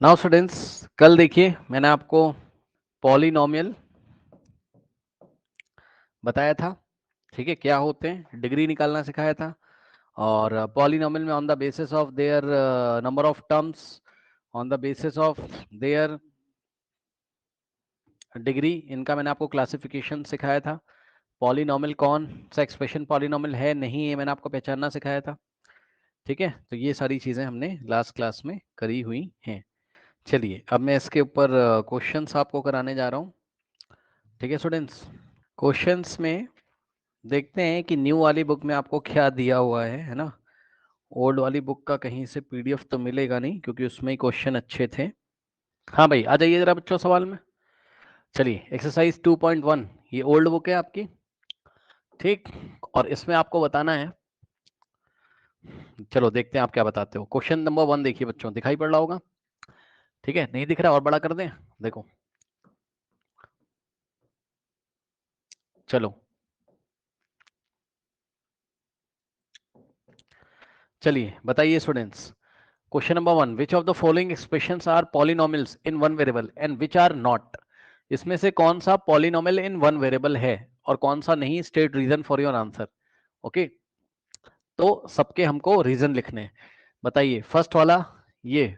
Now students, कल देखिए मैंने आपको पॉलिनोमियल बताया था, ठीक है, क्या होते हैं, डिग्री निकालना सिखाया था। और पॉलिनोमियल में on the basis of their number of terms, on the basis of their degree, इनका मैंने आपको क्लासिफिकेशन सिखाया था। पॉलिनोमियल कौन सा एक्सप्रेशन पॉलिनोमियल है, नहीं है, मैंने आपको पहचानना सिखाया था। ठीक है, तो ये सारी चीजें हमने लास्ट क्लास में करी हुई हैं। चलिए अब मैं इसके ऊपर क्वेश्चंस आपको कराने जा रहा हूँ। ठीक है स्टूडेंट्स, क्वेश्चंस में देखते हैं कि न्यू वाली बुक में आपको क्या दिया हुआ है ना। ओल्ड वाली बुक का कहीं से पीडीएफ तो मिलेगा नहीं, क्योंकि उसमें ही क्वेश्चन अच्छे थे। हाँ भाई, आ जाइए जरा बच्चों सवाल में। चलिए, एक्सरसाइज 2.1, ये ओल्ड बुक है आपकी, ठीक। और इसमें आपको बताना है, चलो देखते हैं आप क्या बताते हो। क्वेश्चन नंबर 1 देखिए बच्चों, दिखाई पड़ रहा होगा, ठीक है, नहीं दिख रहा और बड़ा कर दें, देखो, चलो चलिए बताइए students. Question number 1, which of the following expressions are polynomials in one variable and which are not. इसमें से कौन सा पॉलिनोमियल इन वन वेरिएबल है और कौन सा नहीं। State reason for your answer. Okay, तो सबके हमको रीजन लिखने हैं। बताइए फर्स्ट वाला, ये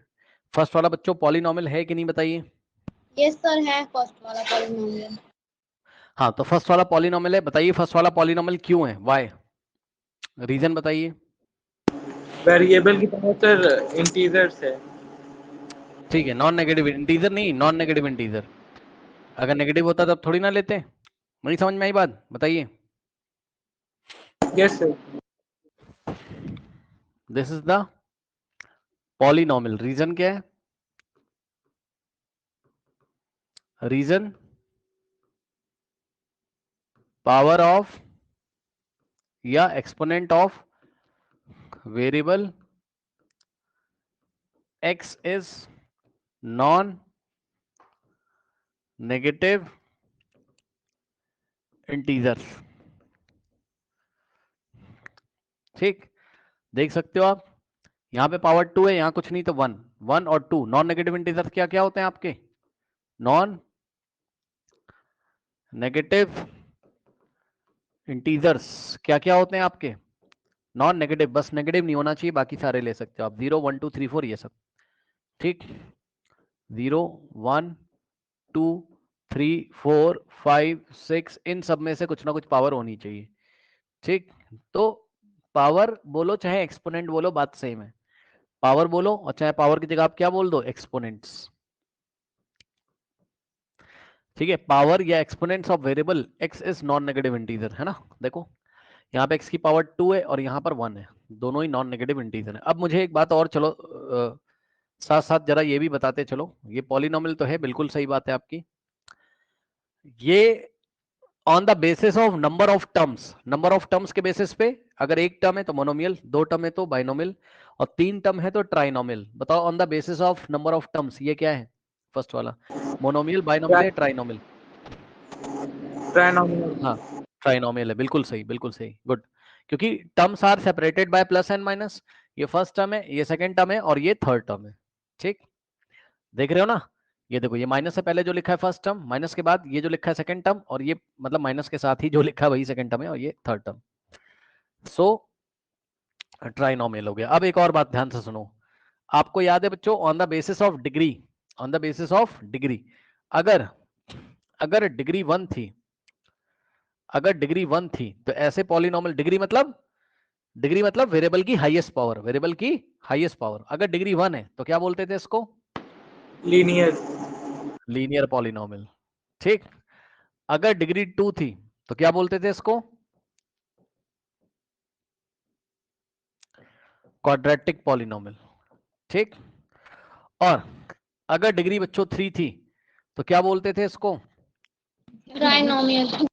फर्स्ट वाला बच्चों पॉलिनोमियल है कि नहीं, बताइए। यस सर, है फर्स्ट वाला पॉलिनोमियल। हाँ, तो फर्स्ट वाला पॉलिनोमियल है, बताइए फर्स्ट वाला पॉलिनोमियल क्यों है, वाई, रीजन बताइए। वेरिएबल की तरह सर इंटीजर्स है। ठीक है, नॉन नेगेटिव इंटीजर नहीं, नॉन नेगेटिव इंटीजर। अगर नेगेटिव होता तब थोड़ी ना लेते। नहीं समझ में आई बात, बताइए। Yes sir. This is the polynomial. Reason क्या है, रीजन पावर ऑफ या exponent of variable x is non negative integers. ठीक, देख सकते हो आप, यहाँ पे पावर 2 है, यहाँ कुछ नहीं तो 1, 1 और 2 नॉन नेगेटिव इंटीजर्स क्या क्या होते हैं आपके, नॉन नेगेटिव इंटीजर्स क्या क्या होते हैं आपके, नॉन नेगेटिव, बस नेगेटिव नहीं होना चाहिए, बाकी सारे ले सकते हो आप, 0 1 2 3 4 ये सब। ठीक, 0 1 2 3 4 5 6, इन सब में से कुछ ना कुछ पावर होनी चाहिए। ठीक, तो पावर बोलो चाहे एक्सपोनेंट बोलो, बात सेम है। पावर बोलो और चाहे पावर की जगह आप क्या बोल दो, एक्सपोनेंट्स। ठीक है, पावर या exponents of variable x is non negative integer, है ना। देखो यहाँ पे x की पावर 2 है और यहाँ पर 1 है, दोनों ही नॉन नेगेटिव इंटीजर है। अब मुझे एक बात और, चलो साथ साथ जरा ये भी बताते चलो, ये पॉलिनोमियल तो है, बिल्कुल सही बात है आपकी। ये on the basis of number of terms, number of terms के बेसिस पे, अगर एक टर्म है तो मोनोमियल, दो टर्म है तो बाइनोमियल, और तीन टर्म है तो ट्राइनोमियल। बताओ on the basis of number of terms ये क्या है, फर्स्ट वाला मोनोमियल, बाइनोमियल या ट्राइनोमियल। ट्राइनोमियल। हाँ, ट्राइनोमियल है, बिल्कुल सही, बिल्कुल सही, गुड। क्योंकि terms are separated by plus and minus, ये फर्स्ट टर्म है, ये सेकंड टर्म है और ये थर्ड टर्म है। ठीक, देख रहे हो ना, ये देखो, ये माइनस से पहले जो लिखा है फर्स्ट टर्म, माइनस के बाद ये जो लिखा है सेकंड टर्म, और ये मतलब माइनस के साथ ही जो लिखा है वही सेकंड टर्म है और ये थर्ड टर्म। सो ट्राइनोमियल हो गया। अब एक और बात ध्यान से सुनो, आपको याद है बच्चों, on the basis of degree, on the basis of degree, अगर अगर डिग्री 1 थी, अगर डिग्री 1 थी तो ऐसे पॉलिनोमियल, डिग्री मतलब वेरिएबल की हाईएस्ट पावर, वेरिएबल की हाईएस्ट पावर, अगर डिग्री 1 है तो क्या बोलते थे इसको, लीनियर। Linear polynomial. ठीक, अगर डिग्री 2 थी तो क्या बोलते थे इसको, क्वाड्रेटिक पॉलिनोमियल। ठीक, और अगर डिग्री बच्चों 3 थी तो क्या बोलते थे इसको, ट्राइनोमियल।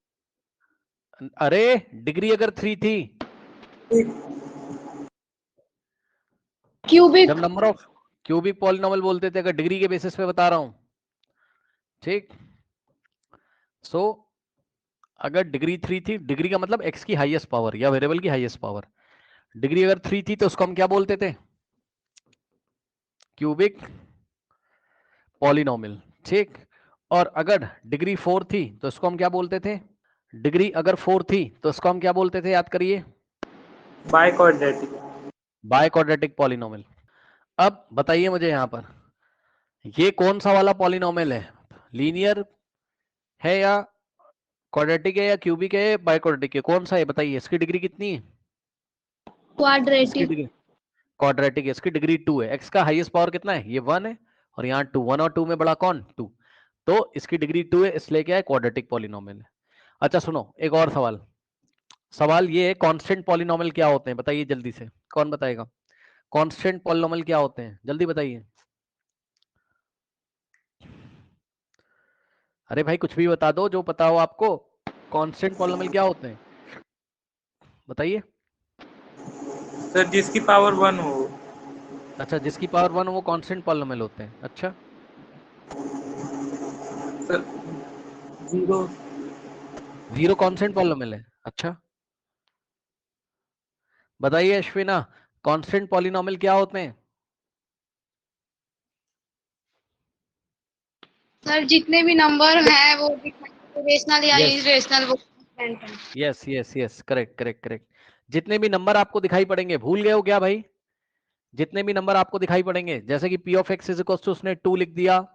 अरे डिग्री अगर 3 थी, क्यूबिक। जब नंबर ऑफ, क्यूबिक पॉलिनोमियल बोलते थे, अगर डिग्री के बेसिस पे बता रहा हूं। ठीक, सो अगर डिग्री 3 थी, डिग्री का मतलब एक्स की हाईएस्ट पावर या वेरिएबल की हाईएस्ट पावर, डिग्री अगर 3 थी तो उसको हम क्या बोलते थे, क्यूबिक पॉलिनोमियल, ठीक। और अगर डिग्री 4 थी तो इसको हम क्या बोलते थे? डिग्री अगर 4 थी तो इसको हम क्या बोलते थे, याद करिए? By quadratic. By quadratic polynomial. अब बताइए मुझे यहाँ पर ये कौन सा वाला पॉलिनोमियल है? लीनियर है या क्वाड्रेटिक है या क्यूबिक है, बाय क्वाड्रेटिक है, कौन सा है बताइए? इसकी डिग्री कितनी है? इसकी क्वाड्रेटिक। डिग्री क्वाड्रेटिक है, इसकी डिग्री 2 है। एक्स का हाईएस्ट पावर कितना है? ये 1 है, और यहाँ 2, 1 और 2 में बड़ा कौन? 2। तो इसकी डिग्री 2 है, इसलिए क्या है? क्वाड्रेटिक पॉलिनोमियल है। अच्छा सुनो, एक और सवाल। सवाल ये है, कांस्टेंट पॉलिनोमियल क्या होते हैं? बताइए जल्दी से, कौन बताएगा? कांस्टेंट पॉलिनोमियल क्या होते हैं, जल्दी बताइए। अरे भाई कुछ भी बता दो जो पता हो आपको। कांस्टेंट पॉलिनोमियल क्या होते हैं, बताइए। सर जिसकी पावर 1 हो। अच्छा, जिसकी पावर 1 हो वो कांस्टेंट पॉलिनोमियल होते हैं। अच्छा, सर 0। जीरो कांस्टेंट पॉलिनोमियल है। अच्छा, बताइए अश्विना, कांस्टेंट पॉलिनोमियल क्या होते हैं? सर जितने भी नंबर हैं वो रेशनल या यस इरेशनल वो constant हैं। Yes yes yes, correct correct correct. जितने भी नंबर आपको दिखाई पड़ेंगे, भूल गए हो क्या भाई? जितने भी नंबर आपको दिखाई पड़ेंगे, जैसे कि p of x is equal to, उसने 2 लिख दिया,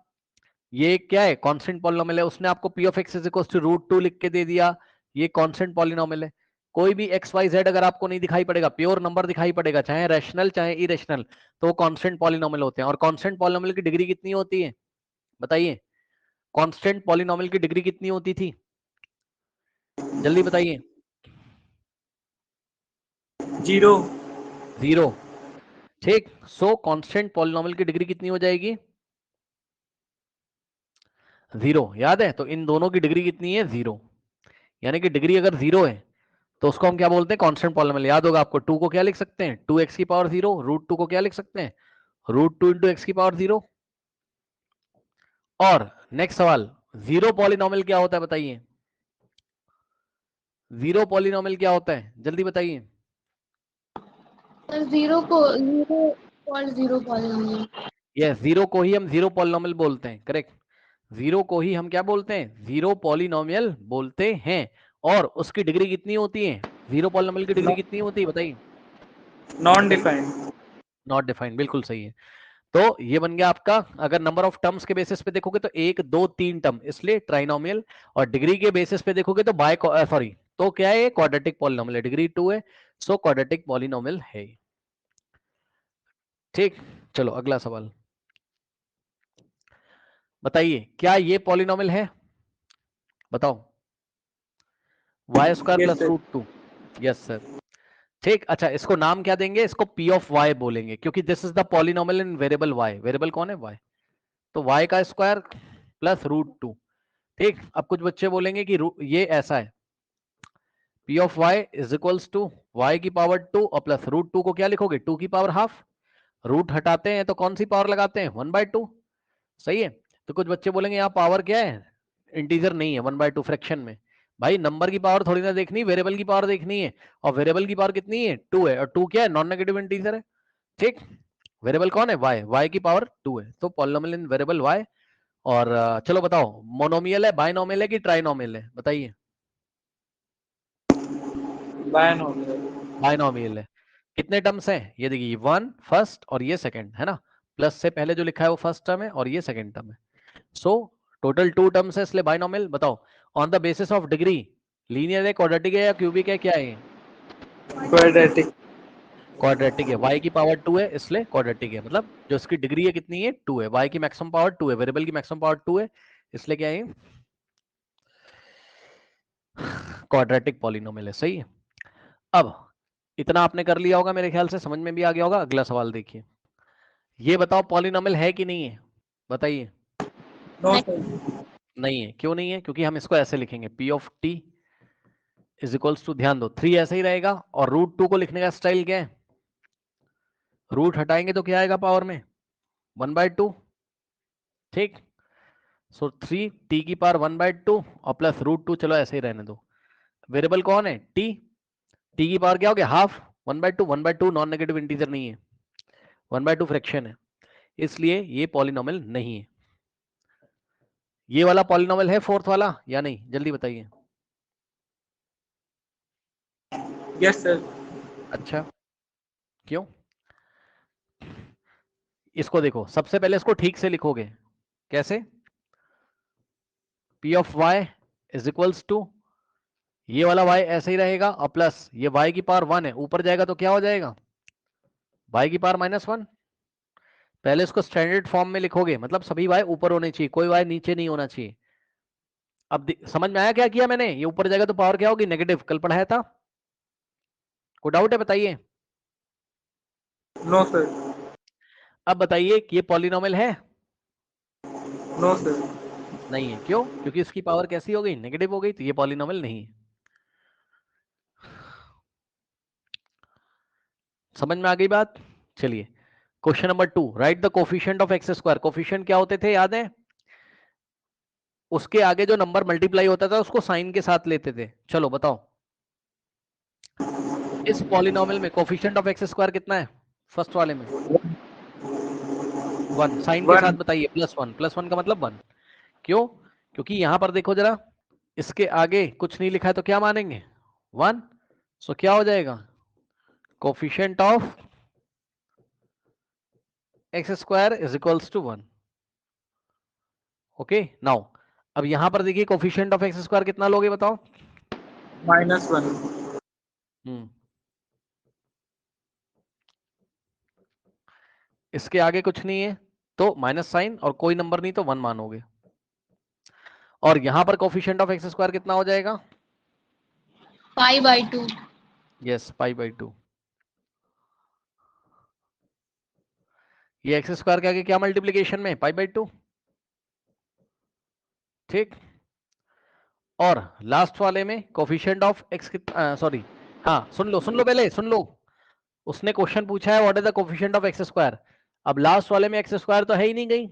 ये क्या है? कांस्टेंट पॉलिनोमियल है। उसने आपको p of x is equal to √2 लिख के दे दिया, ये कांस्टेंट पॉलिनोमियल है। कोई भी एक्स वाई जेड अगर आपको नहीं दिखाई पड़ेगा, प्योर नंबर दिखाई पड़ेगा, चाहे रैशनल चाहे इरेशनल, तो वो कांस्टेंट पॉलिनोमियल होते हैं। और कांस्टेंट पॉलिनोमियल की डिग्री कितनी होती है, बताइए? कांस्टेंट पॉलिनोमियल की डिग्री कितनी होती थी, जल्दी बताइए। 0। 0, ठीक। सो कांस्टेंट पॉलिनोमियल की डिग्री कितनी हो जाएगी? 0, याद है? तो इन दोनों की डिग्री कितनी है? 0। यानी कि डिग्री अगर 0 है तो उसको हम क्या बोलते हैं? Constant polynomial. याद होगा आपको, 2 को क्या लिख सकते हैं? 2x की पावर 0। √2 को क्या लिख सकते हैं? √2 इंटू एक्स की पावर 0। और नेक्स्ट सवाल, जीरो पॉलिनोमियल क्या होता है बताइए? जीरो पॉलिनोमियल क्या होता है, जल्दी बताइए। Sir zero polynomial. Yes, zero को ही हम जीरो पॉलिनोमियल बोलते हैं, करेक्ट। जीरो को ही हम क्या बोलते हैं? जीरो पॉलिनोमियल बोलते हैं। और उसकी डिग्री कितनी होती है? जीरो पॉलिनोमियल की डिग्री कितनी होती है बताइए? Non defined. नॉट डिफाइंड, बिल्कुल सही है। तो ये बन गया आपका, अगर नंबर ऑफ टर्म्स के बेसिस पे देखोगे तो 1 2 3 टर्म, इसलिए ट्राइनोमियल। और डिग्री के बेसिस पे देखोगे तो बाय सॉरी, तो क्या है? क्वाड्रेटिक पॉलिनोमियल है, डिग्री 2 है, सो क्वाड्रेटिक पॉलिनोमियल है। ठीक, चलो अगला सवाल बताइए, क्या ये पॉलिनोमियल है? बताओ। y² yes plus sir. √2। Yes sir, ठीक। अच्छा, इसको नाम क्या देंगे? इसको p ऑफ y बोलेंगे, क्योंकि this is the polynomial in variable y। Variable कौन है? y। तो y का स्क्वायर प्लस √2। ठीक। अब कुछ बच्चे बोलेंगे कि ये ऐसा है, p of y is equals to y की पावर 2 और प्लस √2 को क्या लिखोगे? 2 की पावर हाफ। रूट हटाते हैं तो कौन सी पावर लगाते हैं? 1/2। सही है। तो कुछ बच्चे बोलेंगे यहाँ पावर क्या है? इंटीजर नहीं है, 1/2 फ्रैक्शन में। भाई नंबर की पावर थोड़ी ना देखनी, वेरिएबल की पावर देखनी है। और वेरिएबल की पावर कितनी है? 2 है, और 2 क्या है? नॉन नेगेटिव इंटीजर है। ठीक। वेरिएबल कौन है? y की पावर 2 है, तो पॉलिनोमियल इन वेरिएबल y। और चलो बताओ, मोनोमियल है, बाइनोमियल है कि ट्राइनोमियल है, बताइए? बायनोमियल। बाइनोमियल है। कितने टर्म्स हैं? ये देखिए, 1 फर्स्ट और ये सेकंड है ना, प्लस से पहले जो लिखा है वो फर्स्ट टर्म है और ये सेकंड टर्म है। सो टोटल 2 टर्म्स है, इसलिए बाइनोमियल। बताओ, on the basis of degree linear है, क्वाड्रेटिक है या क्यूबिक है, क्या है ये? क्वाड्रेटिक। क्वाड्रेटिक है, y की पावर 2 है, इसलिए क्वाड्रेटिक है। मतलब जो इसकी डिग्री है कितनी है? 2 है। y की मैक्सिमम पावर 2 है, वेरिएबल की मैक्सिमम पावर 2 है, इसलिए क्या है? क्वाड्रेटिक पॉलिनोमियल है। सही है। अब इतना आपने कर लिया होगा, मेरे ख्याल से समझ में भी आ गया होगा। अगला सवाल देखिए, ये बताओ पॉलिनोमियल है कि नहीं है, बताइए? No sir. नहीं है। क्यों नहीं है? क्योंकि हम इसको ऐसे लिखेंगे, p of t is equals to, ध्यान दो 3 ऐसे ही रहेगा, और √2 को लिखने का स्टाइल क्या है? रूट हटाएंगे तो क्या आएगा पावर में? 1/2। ठीक। सो 3 t की पावर 1/2 और प्लस √2, चलो ऐसे ही रहने दो। वेरिएबल कौन है? t। t की पावर क्या हो गया? हाफ। 1/2, 1/2 नॉन नेगेटिव इंटीजर नहीं है, 1/2 फ्रैक्शन है, इसलिए ये पॉलिनोमियल नहीं है। ये वाला पॉलिनोमियल है फोर्थ वाला या नहीं, जल्दी बताइए। Yes sir. अच्छा, क्यों? इसको देखो, सबसे पहले इसको ठीक से लिखोगे। कैसे? P of y is equals to, ये वाला y ऐसे ही रहेगा और प्लस ये y की पावर 1 है, ऊपर जाएगा तो क्या हो जाएगा, y की पावर -1। पहले इसको स्टैंडर्ड फॉर्म में लिखोगे, मतलब सभी y ऊपर होने चाहिए, कोई y नीचे नहीं होना चाहिए। अब समझ में आया क्या किया मैंने? ये ऊपर जाएगा तो पावर क्या होगी, नेगेटिव। कल पढ़ाया था, कोई डाउट है बताइए। No sir. अब बताइए कि ये पॉलिनोमियल है? No sir. नहीं है। क्यों? क्योंकि इसकी पावर कैसी हो गई, नेगेटिव हो गई, तो ये पॉलिनोमियल नहीं है। समझ में आ गई बात? चलिए question number 2, right the coefficient of x square. Coefficient क्या होते थे, याद है? उसके आगे जो नंबर मल्टीप्लाई होता था उसको साइन के साथ लेते थे। चलो बताओ, इस पॉलिनोमियल में कोफिशिएंट ऑफ एक्स स्क्वायर कितना है? फर्स्ट वाले में 1, साइन के साथ 1। बताइए, +1। +1 का मतलब 1। क्यों? क्योंकि यहां पर देखो जरा, इसके आगे कुछ नहीं लिखा है तो क्या मानेंगे, 1। सो क्या हो जाएगा, coefficient of x square is equals to 1। Okay, now अब यहां पर देखिए कोफिशिएंट ऑफ एक्स स्क्वायर कितना लोगे बताओ? -1। इसके आगे कुछ नहीं है तो माइनस साइन, और कोई नंबर नहीं तो 1 मानोगे। और यहां पर कोफिशिएंट ऑफ एक्स स्क्वायर कितना हो जाएगा? π/2। यस, π/2। ये एक्स स्क्वायर के आगे क्या मल्टीप्लीकेशन में, π/2। ठीक, और लास्ट वाले में कोफिशिएंट ऑफ एक्स कितना, सॉरी, हाँ सुन लो पहले सुन लो। उसने क्वेश्चन पूछा है what is the coefficient of x square. अब लास्ट वाले में एक्स स्क्वायर तो है ही नहीं गई,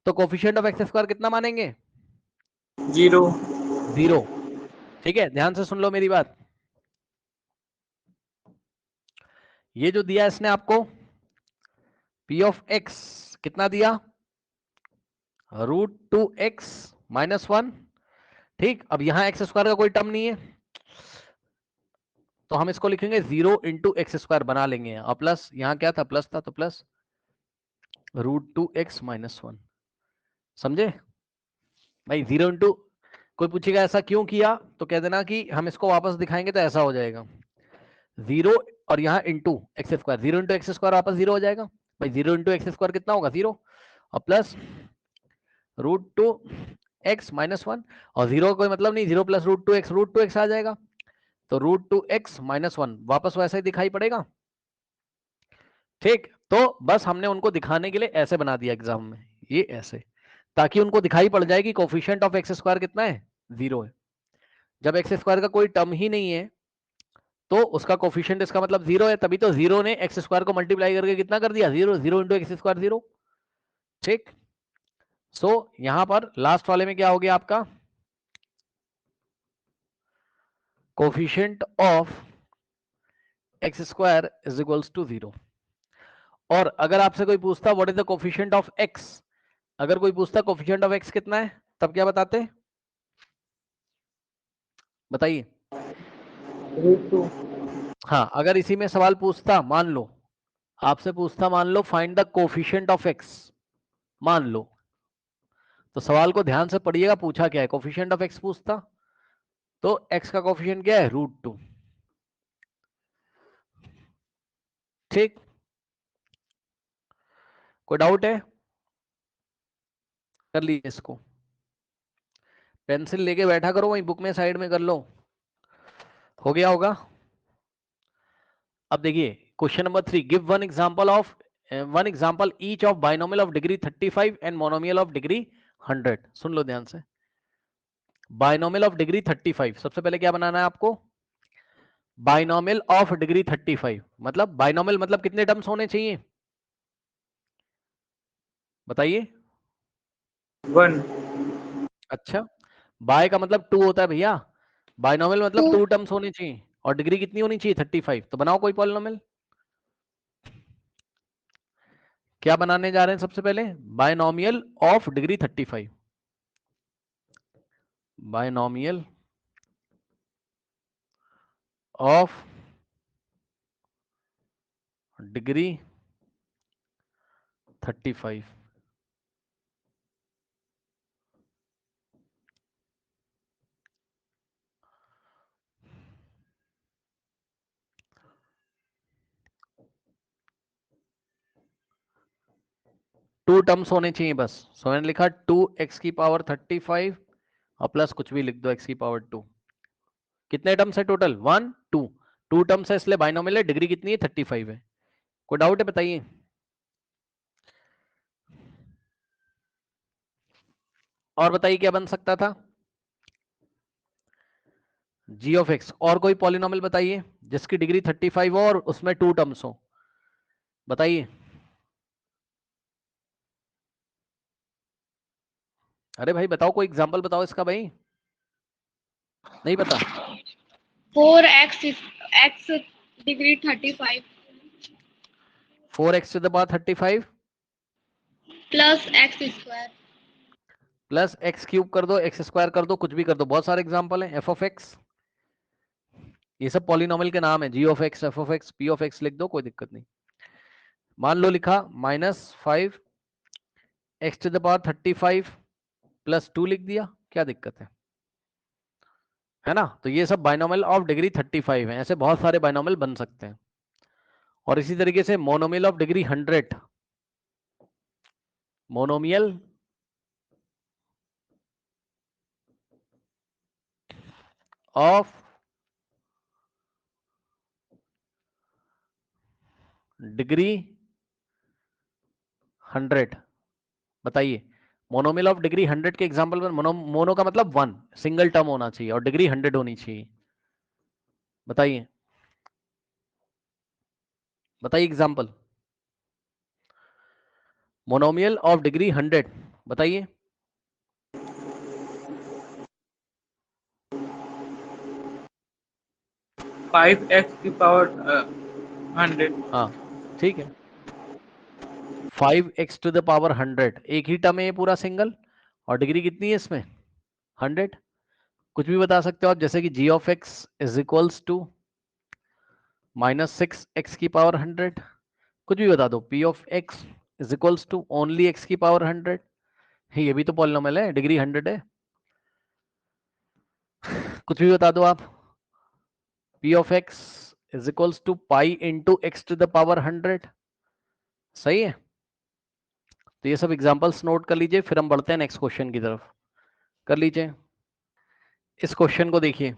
तो कोफिशिएंट ऑफ एक्स स्क्वायर कितना मानेंगे? 0। 0। ठीक है, ध्यान से सुन लो मेरी बात। ये जो दिया इसने आपको P ऑफ x कितना दिया, √2x -1। ठीक, अब यहां एक्स स्क्वायर का कोई टर्म नहीं है तो हम इसको लिखेंगे 0 इंटू एक्स स्क्वायर बना लेंगे, और प्लस यहां क्या था, प्लस था तो प्लस √2x -1। समझे भाई? 0 इंटू, कोई पूछेगा ऐसा क्यों किया तो कह देना कि हम इसको वापस दिखाएंगे तो ऐसा हो जाएगा 0, और यहाँ into x square, 0 into x square वापस 0 हो जाएगा। भाई 0 इंटू एक्स स्क्वायर कितना होगा, 0, और प्लस √2x -1, और 0 का कोई मतलब नहीं, 0 प्लस √2x आ जाएगा, तो √2x -1 वापस वैसा ही दिखाई पड़ेगा। ठीक, तो बस हमने उनको दिखाने के लिए ऐसे बना दिया एग्जाम में, ये ऐसे, ताकि उनको दिखाई पड़ जाए कि कोफिशिएंट ऑफ एक्स स्क्वायर कितना है, 0 है। जब एक्स स्क्वायर का कोई टर्म ही नहीं है तो उसका कोफिशिएंट इसका मतलब 0 है, तभी तो 0 ने एक्स स्क्वायर को मल्टीप्लाई करके कितना कर दिया, 0। 0 इंटू एक्स स्क्वायर 0। ठीक, सो यहां पर लास्ट वाले में क्या हो गया आपका, coefficient of x square is equals to 0। और अगर आपसे कोई पूछता what is the coefficient of x, अगर कोई पूछता कोफिशिएंट ऑफ एक्स कितना है, तब क्या बताते, बताइए? √2। हाँ, अगर इसी में सवाल पूछता, मान लो आपसे पूछता, मान लो find the coefficient of x, मान लो, तो सवाल को ध्यान से पढ़िएगा, पूछा क्या है, कोफिशिएंट ऑफ एक्स पूछता तो x का कोफिशिएंट क्या है, √2। ठीक, कोई डाउट है? कर लीजिए इसको, पेंसिल लेके बैठा करो, वहीं बुक में साइड में कर लो, हो गया होगा। अब देखिए question number 3, give one example each of binomial of degree 35 and monomial of degree 100। सुन लो ध्यान से, बाइनोमियल ऑफ डिग्री 35, सबसे पहले क्या बनाना है आपको, बाइनोमियल ऑफ डिग्री 35, मतलब बाइनोमियल मतलब कितने टर्म्स होने चाहिए, बताइए? 1। अच्छा, बाय का मतलब 2 होता है भैया, बाइनोमियल मतलब 2 2। टर्म्स होने चाहिए, और डिग्री कितनी होनी चाहिए, 35। तो बनाओ कोई पॉलिनोमियल। क्या बनाने जा रहे हैं सबसे पहले, binomial of degree 35। Binomial of degree 35। Two terms होने चाहिए बस। सो मैंने लिखा 2x की पावर 35 और प्लस कुछ भी लिख दो x की पावर 2। कितने टर्म्स है टोटल? 1 2। 2 टर्म्स है इसलिए बाइनोमियल है। डिग्री कितनी है? 35 है। कोई डाउट है बताइए? और बताइए क्या बन सकता था? g of x। और कोई पॉलिनोमियल बताइए जिसकी डिग्री 35 हो और उसमें 2 टर्म्स हो, बताइए। अरे भाई बताओ, कोई एग्जांपल बताओ इसका भाई। नहीं पता? 4x x degree 35 4x to the power 35 plus x square plus x cube कर दो, एक्स स्क्वायर कर दो, कुछ भी कर दो, बहुत सारे एग्जांपल हैं। एफ ऑफ एक्स, ये सब पॉलिनोमियल के नाम है। G of x, f of x, p of x लिख दो, कोई दिक्कत नहीं। मान लो लिखा -5 x to the power 35 plus 2 लिख दिया, क्या दिक्कत है ना? तो ये सब बाइनोमियल ऑफ डिग्री 35 है। ऐसे बहुत सारे बाइनोमियल बन सकते हैं। और इसी तरीके से monomial of degree 100, monomial of degree 100, बताइए। मोनोमियल ऑफ डिग्री 100 के एग्जांपल में मोनो का मतलब 1 सिंगल टर्म होना चाहिए और डिग्री 100 होनी चाहिए। बताइए बताइए एग्जांपल। मोनोमियल ऑफ डिग्री 100, बताइए। 5x की पावर 100। हाँ ठीक है, 5x टू द पावर 100 एक ही टर्म है ये पूरा सिंगल, और डिग्री कितनी है इसमें? 100। कुछ भी बता सकते हो आप, जैसे कि g of x is equals to -6x की पावर 100। कुछ भी बता दो। p of x is equals to only x की पावर 100। ये भी तो पॉलिनोमियल है, डिग्री 100 है। कुछ भी बता दो आप। p of x is equals to pi into x to the power 100। सही है। तो ये सब एग्जांपल्स नोट कर लीजिए, फिर हम बढ़ते हैं नेक्स्ट क्वेश्चन की तरफ। कर लीजिए। इस क्वेश्चन को देखिए।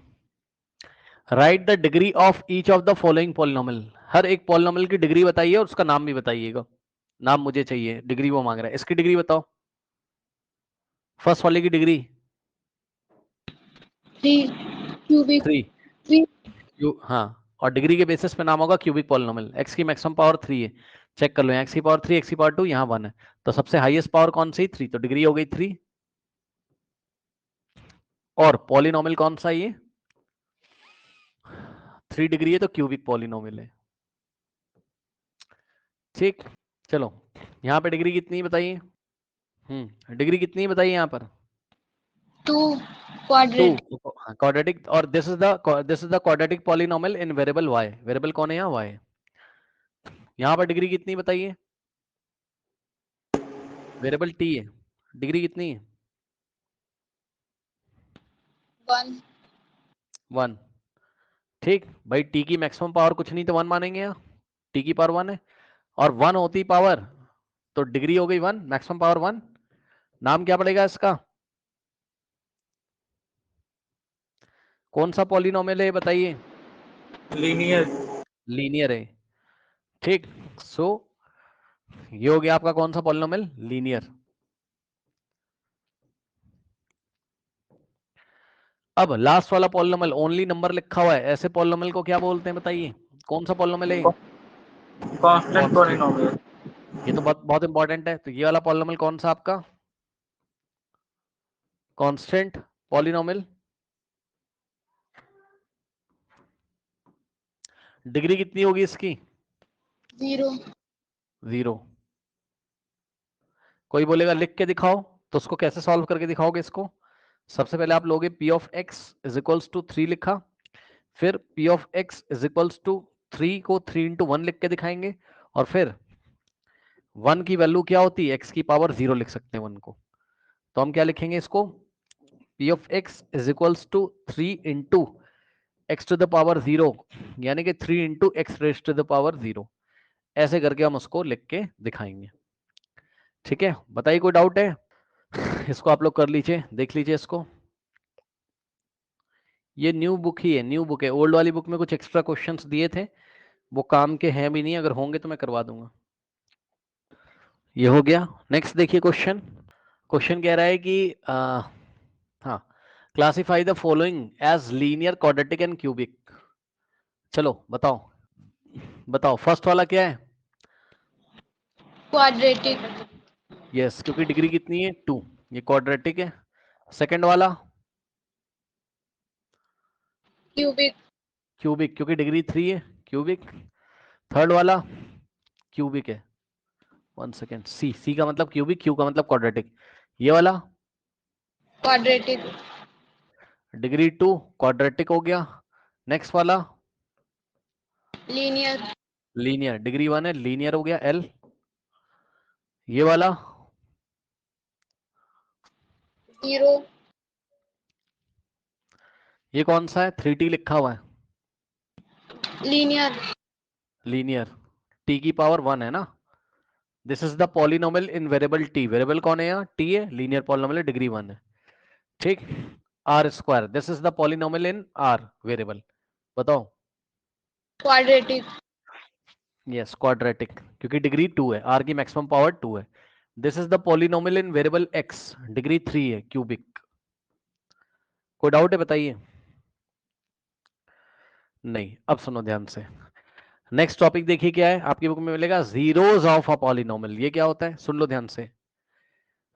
Write the degree of each of the following polynomial. हर एक पॉलिनोमियल की डिग्री बताइए और उसका नाम भी बताइएगा। नाम मुझे चाहिए, डिग्री वो मांग रहा है। इसकी डिग्री बताओ, फर्स्ट वाले की डिग्री 3 क्यूबिक 3। 3 हाँ, और डिग्री के बेसिस पे नाम होगा क्यूबिक पॉलिनोमियल। एक्स की मैक्सिमम पावर 3 है, चेक कर लो। एक्स की पावर 3, एक्स की पावर 2, यहाँ 1 है, तो सबसे हाईएस्ट पावर कौन सी? 3, तो डिग्री हो गई 3। और पॉलिनोमियल कौन सा ये? 3 डिग्री है तो क्यूबिक पॉलिनोमियल है। ठीक, चलो यहाँ पे डिग्री कितनी बताइए? डिग्री कितनी बताइए यहाँ पर? 2 2 क्वाड्रेटिक क्वाड्रेटिक। और this is the quadratic polynomial in variable y। Variable कौन है यहाँ? y। यहाँ पर डिग्री कितनी बताइए? वेरिएबल t है, डिग्री कितनी है? 1 1। ठीक भाई, t की मैक्सिमम पावर कुछ नहीं तो 1 मानेंगे यहाँ। t की पावर 1 है, और 1 होती पावर, तो डिग्री हो गई 1, मैक्सिमम पावर 1। नाम क्या पड़ेगा इसका? कौन सा पॉलिनोमियल है बताइए? लीनियर। लीनियर है। ठीक, सो ये हो गया आपका कौन सा पॉलिनोमियल? लीनियर। अब लास्ट वाला पॉलिनोमियल ओनली नंबर लिखा हुआ है, ऐसे पॉलिनोमियल को क्या बोलते हैं बताइए? कौन सा पॉलिनोमियल है? Constant constant. पॉलिनोमियल। ये तो बहुत बहुत इंपॉर्टेंट है। तो ये वाला पॉलिनोमियल कौन सा आपका? Constant polynomial. डिग्री कितनी होगी इसकी? 0 0। कोई बोलेगा लिख के दिखाओ, तो उसको कैसे सॉल्व करके दिखाओगे इसको? सबसे पहले आप लोगे p of x is equals to 3 लिखा, फिर p of x is equals to 3 को 3 इंटू 1 लिख के दिखाएंगे, और फिर 1 की वैल्यू क्या होती है, x की पावर 0 लिख सकते हैं 1 को, तो हम क्या लिखेंगे इसको, p of x is equals to 3 into x to the power 0, यानी कि 3 into x raise to the power 0, ऐसे करके हम उसको लिख के दिखाएंगे। ठीक है, बताइए कोई डाउट है? इसको आप लोग कर लीजिए, देख लीजिए इसको। ये न्यू बुक ही है, न्यू बुक है, ओल्ड वाली बुक में कुछ एक्स्ट्रा क्वेश्चंस दिए थे, वो काम के हैं भी नहीं, अगर होंगे तो मैं करवा दूंगा। ये हो गया। नेक्स्ट देखिए क्वेश्चन। क्वेश्चन कह रहा है कि हाँ, classify the following as linear, quadratic and cubic. चलो बताओ, बताओ फर्स्ट वाला क्या है? क्वाड्रेटिक, यस, क्योंकि डिग्री कितनी है 2, ये क्वाड्रेटिक है। सेकंड वाला क्यूबिक, क्यूबिक, क्योंकि डिग्री 3 है, क्यूबिक। थर्ड वाला क्यूबिक है, 1 सेकेंड, सी, सी का मतलब क्यूबिक, क्यू का मतलब क्वाड्रेटिक। ये वाला क्वाड्रेटिक, डिग्री 2, क्वाड्रेटिक हो गया। नेक्स्ट वाला लीनियर, लीनियर, डिग्री 1 है, लीनियर हो गया, एल। ये वाला 0, ये कौन सा है, 3t लिखा हुआ है, लीनियर, लीनियर, t की पावर 1 है ना। This is the polynomial in variable t, variable कौन है यहाँ, t है, लीनियर पॉलिनोमियल डिग्री 1 है। ठीक, r square, this is the polynomial in r variable, बताओ। क्वाड्रेटिक, यस, क्वाड्रेटिक, क्योंकि डिग्री 2 है, आर की मैक्सिमम पावर 2 है। This is the polynomial in variable x, degree 3 है, क्यूबिक। कोई डाउट है बताइए? नहीं। अब सुनो ध्यान से, नेक्स्ट टॉपिक देखिए क्या है, आपकी बुक में मिलेगा जीरोस ऑफ अ पॉलिनोमियल। ये क्या होता है, सुन लो ध्यान से।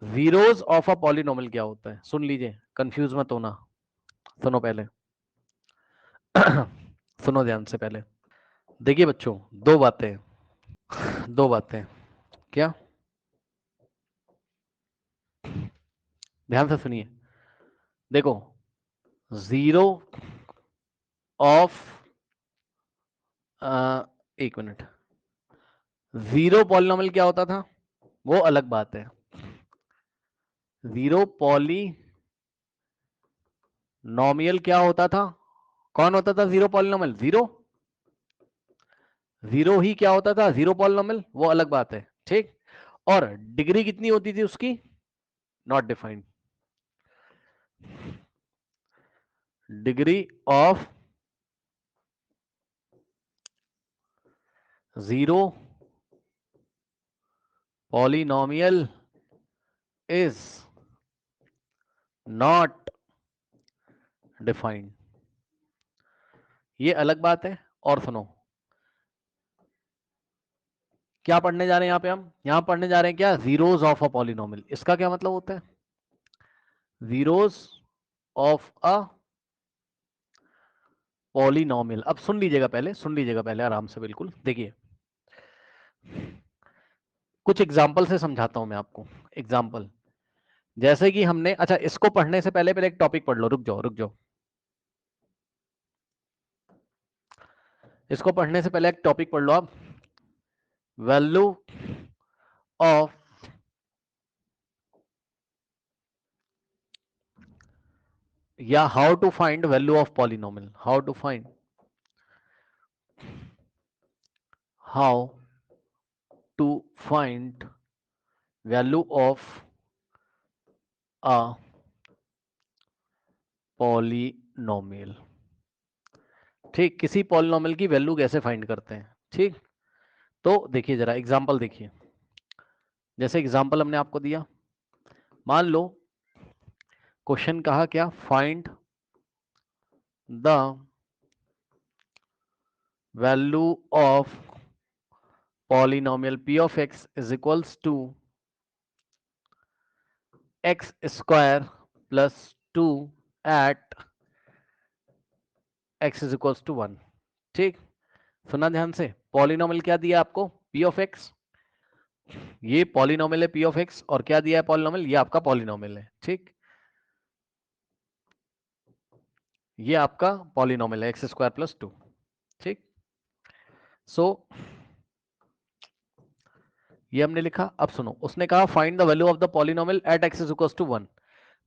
जीरोस ऑफ अ पॉलिनोमियल क्या होता है, सुन लीजिए, कंफ्यूज मत होना। सुनो पहले सुनो ध्यान से पहले। देखिए बच्चों, दो बातें, दो बातें, क्या, ध्यान से सुनिए। देखो, जीरो ऑफ, एक मिनट, जीरो पॉलिनोमियल क्या होता था, वो अलग बात है। जीरो पॉलिनोमियल क्या होता था, कौन होता था जीरो पॉलिनोमियल, जीरो, जीरो ही क्या होता था, जीरो पॉलिनोमियल, वो अलग बात है। ठीक, और डिग्री कितनी होती थी उसकी, not defined, degree of zero polynomial is not defined, ये अलग बात है। और सुनो, क्या पढ़ने जा रहे हैं यहाँ पे, हम यहाँ पढ़ने जा रहे हैं क्या, जीरोस ऑफ अ पॉलिनोमियल। इसका क्या मतलब होता है, जीरोस ऑफ अ पॉलिनोमियल। अब सुन लीजिएगा पहले, सुन लीजिएगा पहले आराम से, बिल्कुल देखिए, कुछ एग्जाम्पल से समझाता हूं मैं आपको। एग्जाम्पल जैसे कि हमने, अच्छा इसको पढ़ने से पहले पहले एक टॉपिक पढ़ लो, रुक जाओ रुक जाओ, इसको पढ़ने से पहले एक टॉपिक पढ़ लो आप, वैल्यू ऑफ, या how to find value of polynomial, how to find, how to find value of a polynomial. ठीक, किसी पॉलिनोमियल की वैल्यू कैसे फाइंड करते हैं। ठीक, तो देखिए जरा एग्जांपल देखिए, जैसे एग्जांपल हमने आपको दिया, मान लो क्वेश्चन कहा क्या, find the value of polynomial p of x is equals to x square plus 2 at x is equals to 1। ठीक, सुना ध्यान से, पॉलिनोमियल क्या दिया आपको, p of x, ये पॉलिनोमियल है p of x, और क्या दिया है पॉलिनोमियल, ये आपका पॉलिनोमियल है। ठीक, ये आपका पॉलिनोमियल है एक्स स्क्वायर प्लस 2। ठीक, सो ये हमने लिखा। अब सुनो, उसने कहा find the value of the polynomial at x is equal to 1,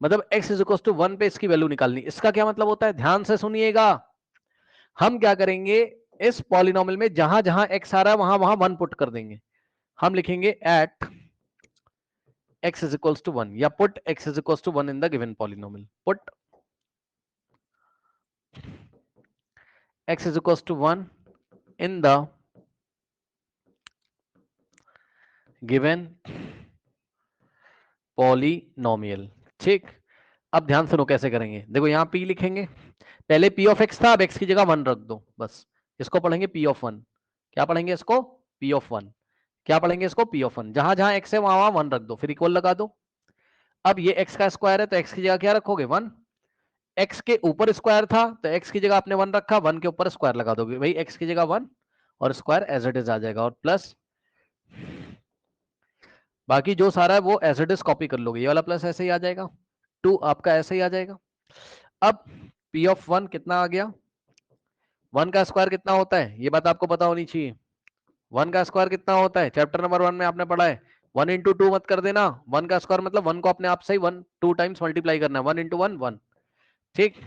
मतलब x इज इक्वल टू 1 पे इसकी वैल्यू निकालनी। इसका क्या मतलब होता है, ध्यान से सुनिएगा। हम क्या करेंगे, इस पॉलिनोमियल में जहां जहां x आ रहा है वहां वहां 1 पुट कर देंगे। हम लिखेंगे eight x is equals to 1 या put x is equals to 1 in the given polynomial. Put x is equals to 1 in the given polynomial. ठीक, अब ध्यान सुनो कैसे करेंगे। देखो यहां p लिखेंगे, पहले p ऑफ x था, अब x की जगह 1 रख दो बस। इसको पढ़ेंगे p ऑफ 1। क्या पढ़ेंगे इसको, p ऑफ 1। क्या पढ़ेंगे इसको, p ऑफ 1। जहां जहां x है वहां वहां 1 रख दो, फिर इक्वल लगा दो। अब ये x का स्क्वायर है तो x की जगह क्या रखोगे, 1। x के ऊपर स्क्वायर था तो x की जगह आपने 1 रखा, 1 के ऊपर स्क्वायर लगा दोगे, भाई x की जगह 1 और स्क्वायर एज इट इज आ जाएगा, और प्लस बाकी जो सारा है वो एज इट इज कॉपी कर लोगे। ये वाला प्लस ऐसे ही आ जाएगा, 2 आपका ऐसे ही आ जाएगा। अब p ऑफ 1 कितना आ गया, 1 का स्क्वायर कितना होता है, ये बात आपको पता होनी चाहिए। 1 का स्क्वायर कितना होता है, चैप्टर नंबर 1 में आपने पढ़ा है। 1 इंटू 2 मत कर देना, 1 का स्क्वायर मतलब 1 को अपने आप से ही 1 2 टाइम्स मल्टीप्लाई करना है, 1 इंटू 1 1। ठीक,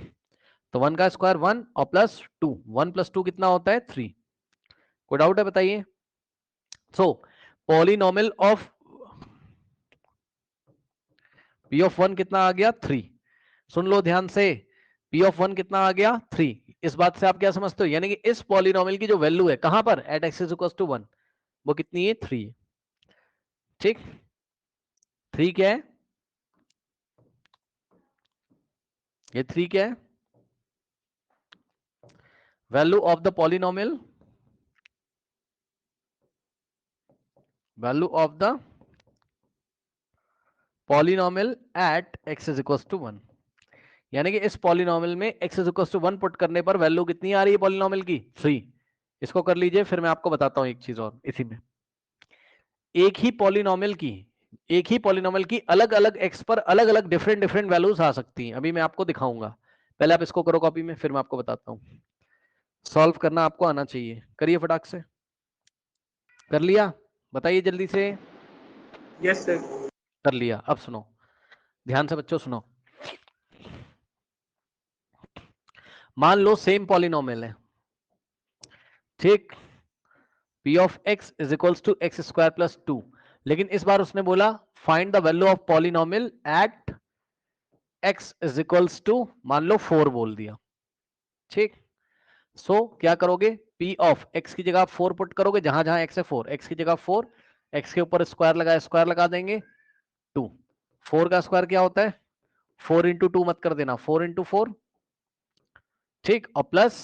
तो 1 का स्क्वायर 1 और प्लस 2, 1 प्लस 2 कितना होता है 3। कोई डाउट है बताइए। सो पॉलिनोमियल ऑफ p ऑफ 1 कितना आ गया 3। सुन लो ध्यान से, p ऑफ 1 कितना आ गया 3। इस बात से आप क्या समझते हो, यानी कि इस पॉलिनोमियल की जो वैल्यू है कहां पर, at x is equal to 1, वो कितनी है 3। ठीक, 3 क्या है, ये 3 क्या है, value of the polynomial, value of the polynomial at x is equal to 1। यानी कि इस पॉलिनोमियल में x is equal to 1 put करने पर वैल्यू कितनी आ रही है पॉलिनोमियल की, 3। इसको कर लीजिए, फिर मैं आपको बताता हूं एक चीज और। इसी में एक ही पॉलिनोमियल की अलग अलग x पर अलग अलग डिफरेंट डिफरेंट वैल्यूज आ सकती हैं। अभी मैं आपको दिखाऊंगा, पहले आप इसको करो कॉपी में, फिर मैं आपको बताता हूं। सॉल्व करना आपको आना चाहिए, करिए फटाक से। कर लिया, बताइए जल्दी से। Yes sir. कर लिया। अब सुनो ध्यान से बच्चों, सुनो। मान लो सेम पॉलिनोमियल है, ठीक, p of x is equals to x square plus 2, लेकिन इस बार उसने बोला find the value of polynomial at x is equals to, मान लो 4 बोल दिया। ठीक, सो क्या करोगे, p ऑफ x की जगह आप 4 पुट करोगे, जहां जहां x है 4, x की जगह 4, x के ऊपर स्क्वायर लगा देंगे 2। 4 का स्क्वायर क्या होता है, 4 इंटू 2 मत कर देना, 4 इंटू 4। ठीक, और प्लस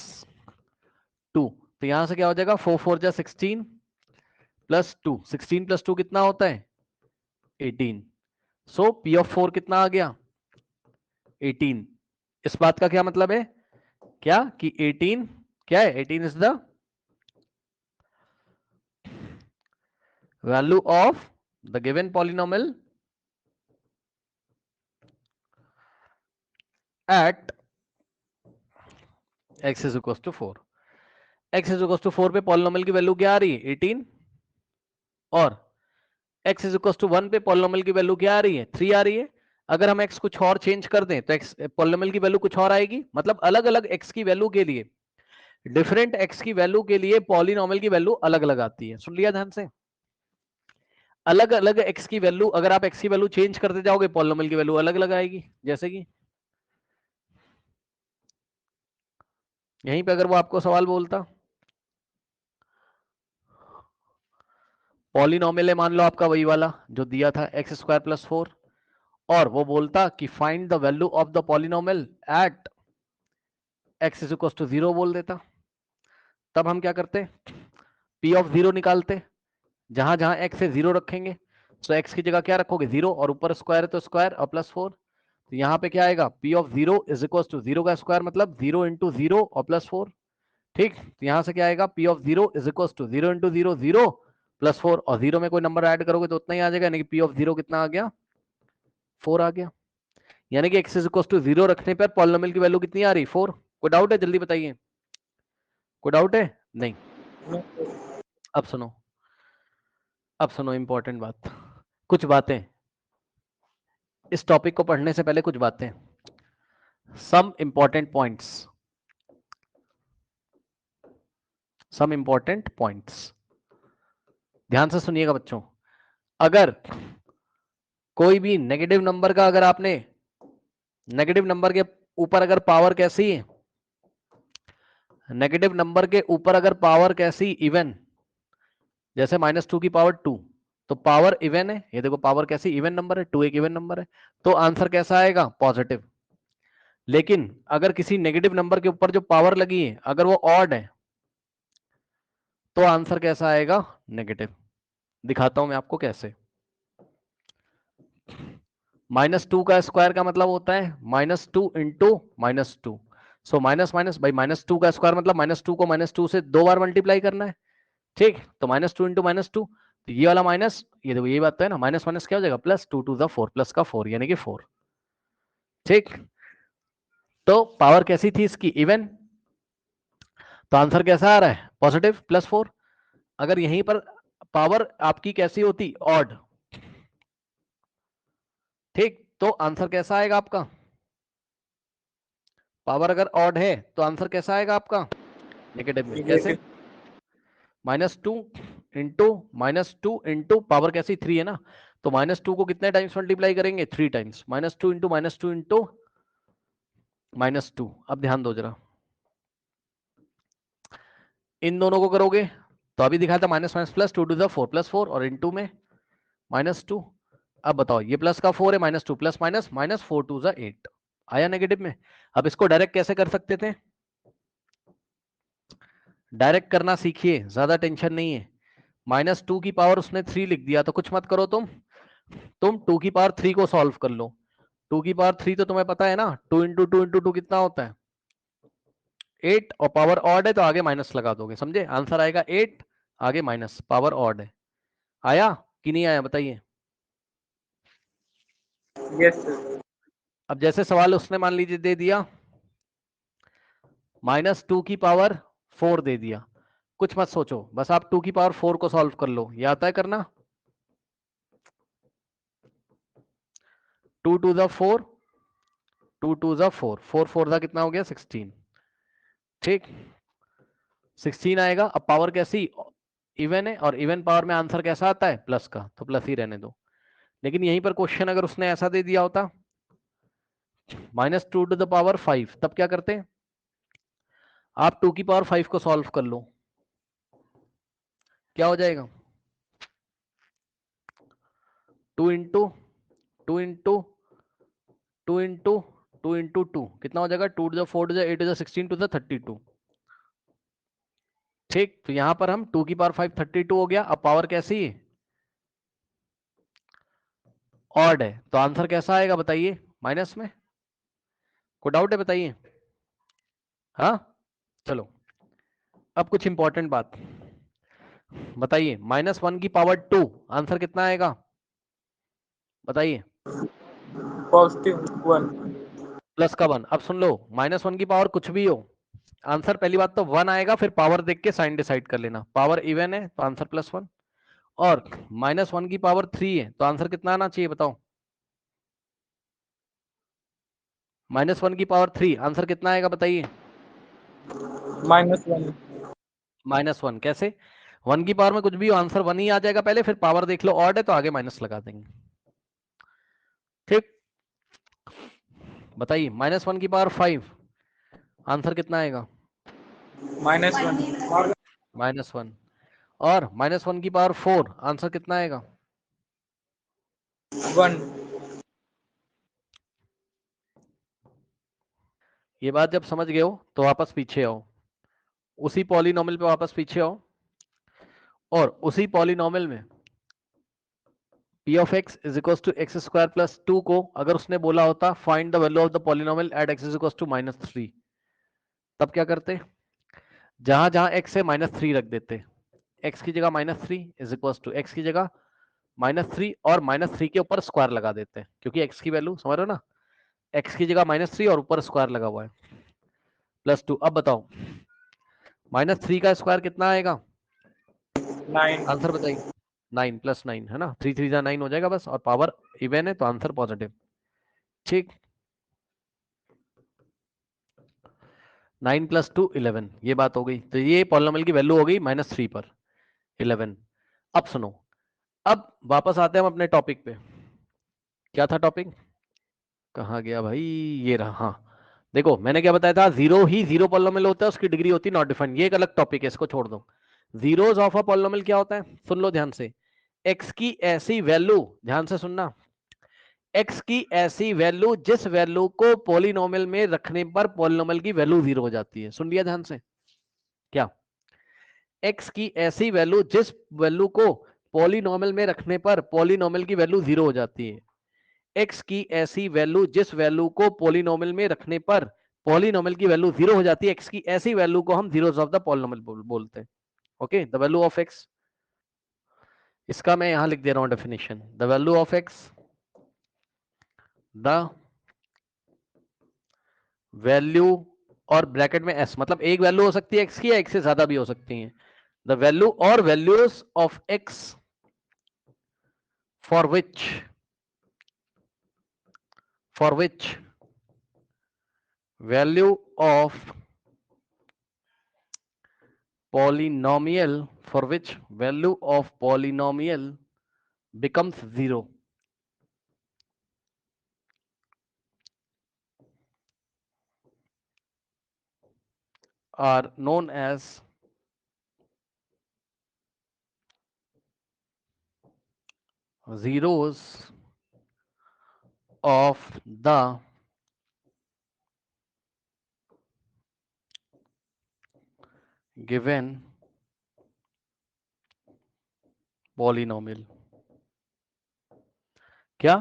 2, तो यहां से क्या हो जाएगा, 4 4 जा 16 प्लस 2, 16 प्लस 2 कितना होता है 18। सो p ऑफ 4 कितना आ गया 18। इस बात का क्या मतलब है, क्या कि 18 क्या है, 18 is the value of the given polynomial at x is equal to 4। x is equal to 4 पे पॉलिनोमियल की वैल्यू क्या आ रही है 18, और x इज इक्वल टू 1 पे पॉलिनोमियल की वैल्यू क्या आ रही है 3 आ रही है। अगर हम x कुछ और चेंज कर दें तो x पॉलिनोमियल की वैल्यू कुछ और आएगी, मतलब अलग अलग x की वैल्यू के लिए, डिफरेंट x की वैल्यू के लिए पॉलिनोमियल की वैल्यू अलग अलग आती है। सुन लिया ध्यान से, अलग अलग x की वैल्यू, अगर आप x की वैल्यू चेंज करते जाओगे पॉलिनोमियल की वैल्यू अलग अलग आएगी। जैसे कि यहीं पे अगर वो आपको सवाल बोलता, पॉलिनोमियल है मान लो आपका वही वाला जो दिया था एक्स स्क्वायर प्लस 4, और वो बोलता कि find the value of the polynomial at x is equal to 0 बोल देता, तब हम क्या करते, p ऑफ 0 निकालते, जहां जहां x से 0 रखेंगे, तो x की जगह क्या रखोगे 0, और ऊपर स्क्वायर है तो स्क्वायर और प्लस 4, तो यहाँ पे क्या आएगा p of 0 is equal to 0 का स्क्वायर मतलब 0 इंटू 0 और प्लस 4। ठीक, तो यहाँ से क्या आएगा p of 0 is equal to 0 into 0 0 plus 4, और 0 में कोई नंबर ऐड करोगे तो उतना ही आ जाएगा, यानी कि p ऑफ 0 कितना आ गया 4 आ गया। यानी कि x इज इक्वल टू 0 रखने पर पॉलिनोमियल की वैल्यू कितनी आ रही 4। कोई डाउट है? जल्दी बताइए, कोई डाउट है? नहीं। अब सुनो, अब सुनो इंपॉर्टेंट बात, कुछ बातें इस टॉपिक को पढ़ने से पहले, कुछ बातें, some important points, some important points, ध्यान से सुनिएगा बच्चों। अगर कोई भी नेगेटिव नंबर का, अगर आपने नेगेटिव नंबर के ऊपर अगर पावर कैसी है, नेगेटिव नंबर के ऊपर अगर पावर कैसी इवन, जैसे -2 की पावर 2, तो पावर इवन है, ये देखो पावर कैसी इवन नंबर है, 2 एक इवन नंबर है, तो आंसर कैसा आएगा? पॉजिटिव। लेकिन अगर किसी नेगेटिव नंबर के ऊपर जो पावर लगी है अगर वो ऑड है, तो आंसर कैसा आएगा? नेगेटिव। दिखाता हूं मैं आपको कैसे। -2 का स्क्वायर का मतलब होता है -2 इंटू -2, सो माइनस माइनस भाई, -2 का स्क्वायर मतलब -2 को -2 से 2 बार मल्टीप्लाई करना है, ठीक। तो -2 इंटू -2, तो ये वाला माइनस, ये देखो ये बात तो है ना, माइनस माइनस क्या हो जाएगा? प्लस, 2 टू द 4, प्लस का 4 यानी कि 4, ठीक। तो पावर कैसी थी इसकी? इवन, तो आंसर कैसा आ रहा है? पॉजिटिव, +4। अगर यहीं पर पावर आपकी कैसी होती? ऑड, ठीक, तो आंसर कैसा आएगा आपका? पावर अगर ऑड है तो आंसर कैसा आएगा आपका? नेगेटिव में। कैसे? -2 इंटू पावर कैसी? 3 है ना, तो -2 को कितने टाइम्स मल्टीप्लाई करेंगे? 3 टाइम्स। -2 into -2 into -2। अब ध्यान दो जरा, इन दोनों को करोगे तो अभी दिखा था minus minus plus, 2 to the 4 +4, और इंटू में -2। अब बताओ, ये प्लस का 4 है, -2 प्लस माइनस, -4 टू द 8 आया नेगेटिव में। अब इसको डायरेक्ट कैसे कर सकते थे? डायरेक्ट करना सीखिए, ज्यादा टेंशन नहीं है। -2 की पावर उसने 3 लिख दिया, तो कुछ मत करो तुम 2 की पावर 3 को सॉल्व कर लो। 2 की पावर 3 तो तुम्हें पता है ना, 2 इंटू 2 इंटू 2 कितना होता है? 8, और पावर ऑड है तो आगे माइनस लगा दोगे, समझे? आंसर आएगा 8, आगे माइनस, पावर ऑड है। आया कि नहीं आया बताइए? Yes sir. अब जैसे सवाल उसने मान लीजिए दे दिया -2 की पावर 4 दे दिया, कुछ मत सोचो, बस आप 2 की पावर 4 को सॉल्व कर लो। ये आता है करना? 2 टू द 4, 2 टू द 4, 4 4 दा कितना हो गया? 16, ठीक, 16 आएगा। अब पावर कैसी? इवन है, और इवन पावर में आंसर कैसा आता है? प्लस का, तो प्लस ही रहने दो। लेकिन यहीं पर क्वेश्चन अगर उसने ऐसा दे दिया होता -2 टू द पावर 5, तब क्या करते? आप 2 की पावर 5 को सॉल्व कर लो, क्या हो जाएगा? 2 इंटू 2 इंटू 2 इंटू 2 इंटू 2 कितना हो जाएगा? 2 to the 4 to the 8 to the 16 to the 32, ठीक। तो यहां पर हम 2 की पावर 5 32 हो गया। अब पावर कैसी है? ऑड है, तो आंसर कैसा आएगा बताइए? माइनस में। कोई डाउट है बताइए? हाँ, चलो अब कुछ इंपॉर्टेंट बात बताइए। -1 की पावर 2, आंसर कितना आएगा बताइए? +1। प्लस का 1। अब सुन लो, -1 की पावर कुछ भी हो, आंसर पहली बात तो 1 आएगा, फिर पावर देख के साइन डिसाइड कर लेना। पावर इवन है तो आंसर +1, और -1 की पावर 3 है तो आंसर कितना आना चाहिए बताओ? -1 की पावर 3, आंसर कितना आएगा बताइए? -1। -1 कैसे? 1 की पावर में कुछ भी हो, आंसर 1 ही आ जाएगा पहले, फिर पावर देख लो ऑड है तो आगे माइनस लगा देंगे, ठीक। बताइए, -1 की पावर 5, आंसर कितना आएगा? -1। -1, और -1 की पावर 4, आंसर कितना आएगा? 1। ये बात जब समझ गए हो तो वापस पीछे आओ, उसी पॉलिनोमियल पे वापस पीछे आओ, और उसी पॉलिनोमियल में p of x is equals to x square plus 2 को अगर उसने बोला होता find the value of the polynomial at x is equals to -3, तब क्या करते? जहां जहां x है -3 रख देते, x की जगह -3 इज इक्वल्स टू x की जगह -3, और -3 के ऊपर स्क्वायर लगा देते हैं, क्योंकि x की वैल्यू समझ रहे हो ना, x की जगह -3 और ऊपर स्क्वायर लगा हुआ है, +2। अब बताओ -3 का स्क्वायर कितना आएगा? 9 आंसर बताइए। 9 + 9 है ना, 3 3 9 हो जाएगा बस, और पावर इवन है तो आंसर पॉजिटिव। ठीक, 9 + 2 11, ये बात हो गई। तो ये पॉलिनोमियल की वैल्यू हो गई -3 पर 11। अब सुनो, अब वापस आते हैं हम अपने टॉपिक पे। क्या था टॉपिक, कहाँ गया भाई, ये रहा। हाँ देखो, मैंने क्या बताया था, जीरो ही जीरो पॉलिनोमियल होता है, उसकी डिग्री होती है नॉट डिफाइंड। ये एक अलग टॉपिक है, इसको छोड़ दो। जीरोस ऑफ अ पॉलिनोमियल क्या होता है, सुन लो ध्यान से। एक्स की ऐसी वैल्यू, ध्यान से सुनना, एक्स की ऐसी वैल्यू जिस वैल्यू को पॉलिनोमियल में रखने पर पॉलिनोमियल की वैल्यू 0 हो जाती है। सुन लिया ध्यान से, क्या? एक्स की ऐसी वैल्यू जिस वैल्यू को पॉलिनोमियल में रखने पर पॉलिनोमियल की वैल्यू 0 हो जाती है। एक्स की ऐसी वैल्यू जिस वैल्यू को पॉलिनोमियल में रखने पर पॉलिनोमियल की वैल्यू 0 हो जाती है, एक्स की ऐसी वैल्यू को हम जीरोस ऑफ द पॉलिनोमियल बोलते हैं। Okay, the value of x, इसका मैं यहां लिख दे रहा हूं definition. The value of x, the value, और ब्रैकेट में एस, मतलब एक वैल्यू हो सकती है एक्स की या एक से ज्यादा भी हो सकती है। द वैल्यू और values of x for which value of polynomial, for which value of polynomial becomes 0 are known as zeros of the given polynomial। क्या?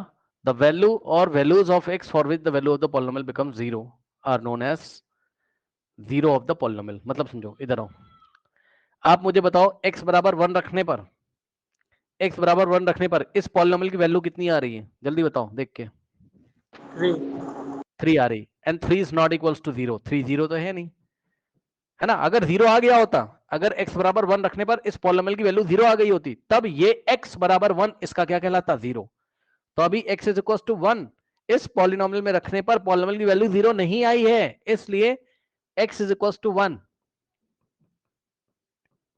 the value or values of x for which the value of the polynomial becomes 0 are known as zero of the polynomial। मतलब समझो, इधर आओ, आप मुझे बताओ x बराबर 1 रखने पर, x बराबर 1 रखने पर इस पॉलिनोमियल की वैल्यू कितनी आ रही है, जल्दी बताओ देख के। 3 आ रही, and 3 is not equals to 0। 3 0 तो है नहीं, है ना। अगर 0 आ गया होता, अगर x बराबर 1 रखने पर इस पॉलिनोमियल की वैल्यू 0 आ गई होती, तब ये x बराबर 1 इसका क्या कहलाता, 0। तो अभी x इज इक्वल टू 1 इस पॉलिनोमियल में रखने पर पॉलिनोमियल की वैल्यू 0 नहीं आई है, इसलिए x is equal to 1